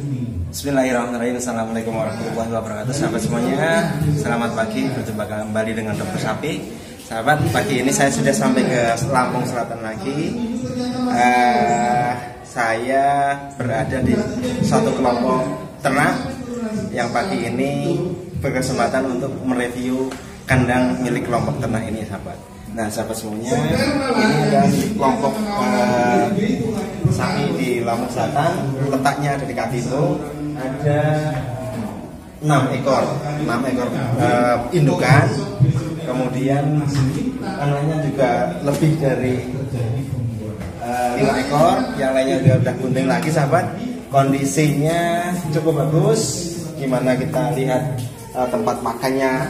Bismillahirrahmanirrahim. Assalamualaikum warahmatullahi wabarakatuh. Sahabat semuanya, selamat pagi. Berjumpa kembali dengan Dokter Sapi. Sahabat, pagi ini saya sudah sampai ke Lampung Selatan lagi. Saya berada di suatu kelompok ternak yang pagi ini berkesempatan untuk mereview kandang milik kelompok ternak ini, sahabat. Nah, sahabat semuanya, ini adalah kelompok sapi di Lampung Selatan. Letaknya ada di Katitung. Ada 6 ekor indukan. Kemudian anaknya juga lebih dari 5 ekor. Yang lainnya juga udah bunting lagi, sahabat. Kondisinya cukup bagus. Gimana kita lihat tempat makannya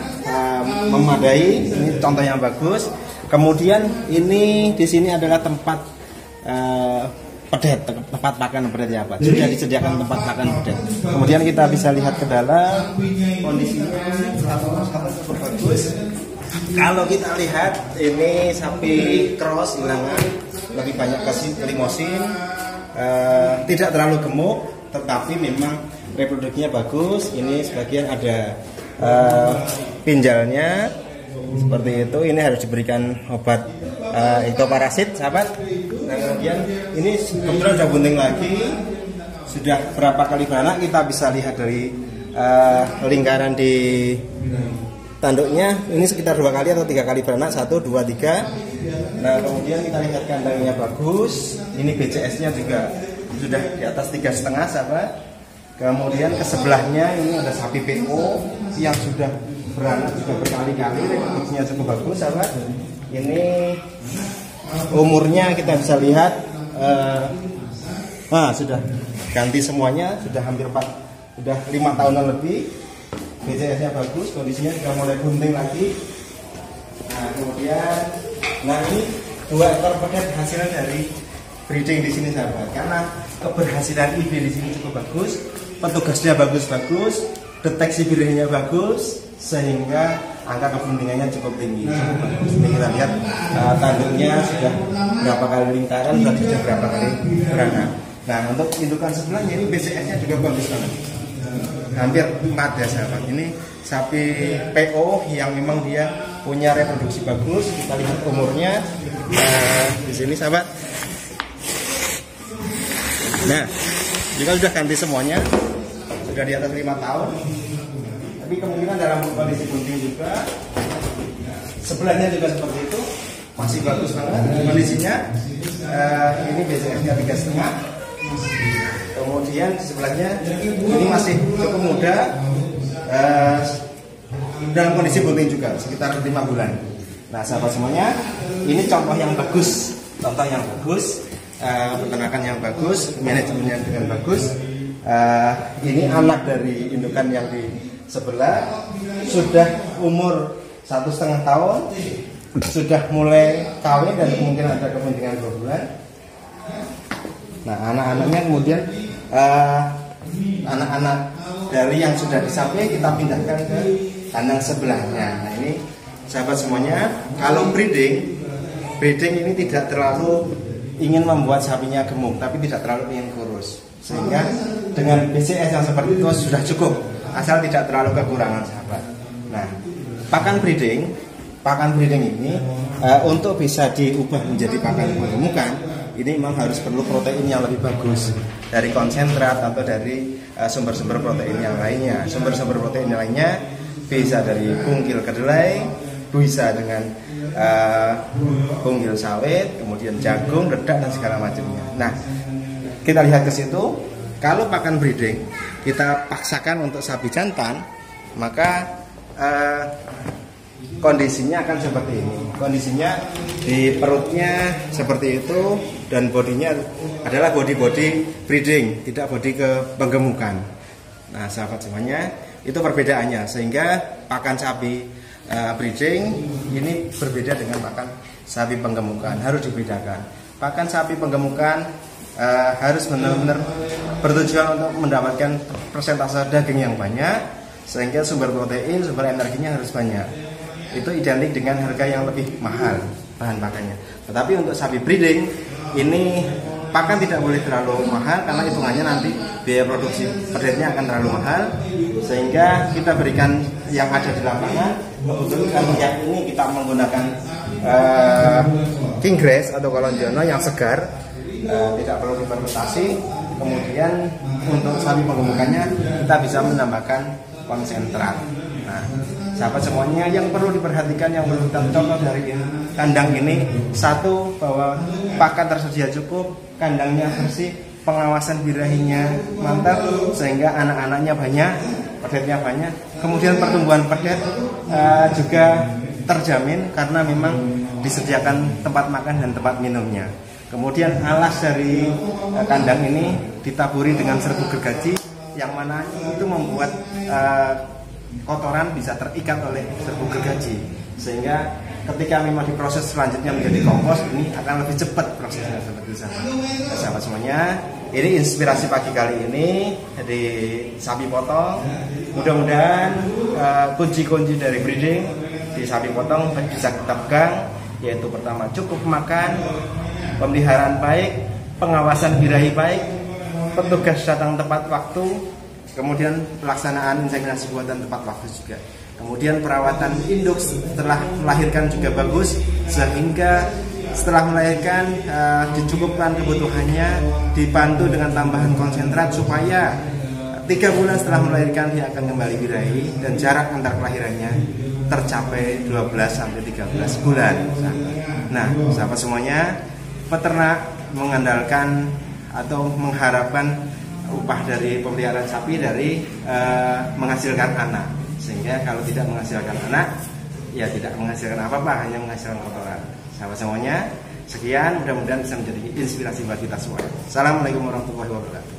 memadai. Ini contoh yang bagus. Kemudian ini di sini adalah tempat pedet, tempat makan pedet, ya Pak. Sudah disediakan tempat makan pedet. Kemudian kita bisa lihat ke dalam, kondisinya cukup bagus. Kalau kita lihat ini sapi cross ilangan, lebih banyak ke limosin, tidak terlalu gemuk, tetapi memang reproduksinya bagus. Ini sebagian ada pinjalnya seperti itu. Ini harus diberikan obat ekoparasit, sahabat. Nah, kemudian ini kebetulan sudah bunting lagi. Sudah berapa kali beranak kita bisa lihat dari lingkaran di tanduknya. Ini sekitar 2 kali atau 3 kali beranak, 1, 2, 3. Nah, kemudian kita lihat kandangnya bagus. Ini BCS-nya juga sudah di atas 3,5, sahabat. Kemudian ke sebelahnya ini ada sapi PO yang sudah beranak juga berkali-kali, reproduksinya cukup bagus, sahabat. Ini umurnya kita bisa lihat sudah ganti semuanya, sudah hampir 5 tahunan lebih. BCS-nya bagus, kondisinya sudah mulai bunting lagi. Nah, kemudian ini 2 ekor pedet hasilnya dari breeding di sini, sahabat. Karena keberhasilan IB di sini cukup bagus, petugasnya bagus-bagus, deteksi birihnya bagus, sehingga angka kebuntingannya cukup tinggi. Ini kita lihat tanduknya sudah berapa kali lingkaran, sudah berapa kali beranak. Nah, untuk indukan sebelahnya ini BCS-nya juga bagus banget, hampir 4 ya, sahabat. Ini sapi PO yang memang dia punya reproduksi bagus. Kita lihat umurnya di sini, sahabat. Nah, juga sudah ganti semuanya, sudah di atas 5 tahun. Tapi kemungkinan dalam kondisi bunting juga. Sebelahnya juga seperti itu, masih bagus banget kondisinya. Ini BCS-nya 3,5. Kemudian di sebelahnya ini masih cukup muda, dalam kondisi bunting juga, sekitar 5 bulan. Nah, sahabat semuanya, ini contoh yang bagus, peternakan yang bagus, manajemennya dengan bagus. Ini anak dari indukan yang di sebelah, sudah umur 1,5 tahun, sudah mulai kawin dan kemungkinan ada kebuntingan 2 bulan. Nah, anak-anaknya kemudian anak-anak dari yang sudah disapi kita pindahkan ke kandang sebelahnya. Nah, ini sahabat semuanya, kalau breeding ini tidak terlalu ingin membuat sapinya gemuk, tapi tidak terlalu ingin kurus. Sehingga dengan BCS yang seperti itu sudah cukup, asal tidak terlalu kekurangan, sahabat. Nah, pakan breeding ini untuk bisa diubah menjadi pakan penggemukan, ini memang harus perlu protein yang lebih bagus dari konsentrat atau dari sumber-sumber protein yang lainnya. Sumber-sumber protein yang lainnya bisa dari bungkil kedelai, bisa dengan bungkil sawit, kemudian jagung, dedak dan segala macamnya. Nah, kita lihat ke situ. Kalau pakan breeding kita paksakan untuk sapi jantan, maka kondisinya akan seperti ini. Kondisinya di perutnya seperti itu, dan bodinya adalah body breeding, tidak body ke penggemukan. Nah, sahabat semuanya, itu perbedaannya. Sehingga pakan sapi breeding ini berbeda dengan pakan sapi penggemukan, harus dibedakan. Pakan sapi penggemukan harus benar-benar bertujuan untuk mendapatkan persentase daging yang banyak, sehingga sumber protein, sumber energinya harus banyak. Itu identik dengan harga yang lebih mahal bahan pakannya. Tetapi untuk sapi breeding ini pakan tidak boleh terlalu mahal karena hitungannya nanti biaya produksi pedetnya akan terlalu mahal, sehingga kita berikan yang ada di lapangan. Untuk ikan hias ini kita menggunakan king grass atau kolonjono yang segar, tidak perlu difermentasi. Kemudian untuk sapi penggemukannya kita bisa menambahkan konsentrat. Nah, sahabat semuanya, yang perlu diperhatikan, yang perlu kita contoh dari kandang ini, satu, bahwa pakan tersedia cukup, kandangnya bersih, pengawasan birahinya mantap sehingga anak-anaknya banyak, pedetnya banyak. Kemudian pertumbuhan pedet juga terjamin karena memang disediakan tempat makan dan tempat minumnya. Kemudian alas dari kandang ini ditaburi dengan serbuk gergaji, yang mana itu membuat kotoran bisa terikat oleh serbuk gergaji, sehingga ketika memang diproses selanjutnya menjadi kompos, ini akan lebih cepat prosesnya seperti itu. Sahabat semuanya, ini inspirasi pagi kali ini di sapi potong. Mudah-mudahan kunci-kunci dari breeding di sapi potong bisa kita pegang, yaitu pertama, cukup makan, pemeliharaan baik, pengawasan birahi baik, petugas datang tepat waktu, kemudian pelaksanaan inseminasi buatan tepat waktu juga. Kemudian perawatan induk setelah melahirkan juga bagus, sehingga setelah melahirkan dicukupkan kebutuhannya, dibantu dengan tambahan konsentrat supaya 3 bulan setelah melahirkan dia akan kembali birahi, dan jarak antar kelahirannya tercapai 12-13 bulan. Nah, sahabat semuanya, peternak mengandalkan atau mengharapkan upah dari pemeliharaan sapi dari menghasilkan anak, sehingga kalau tidak menghasilkan anak, ya tidak menghasilkan apa-apa, hanya menghasilkan kotoran. Sahabat semuanya, sekian, mudah-mudahan bisa menjadi inspirasi bagi kita semua. Assalamualaikum warahmatullahi wabarakatuh.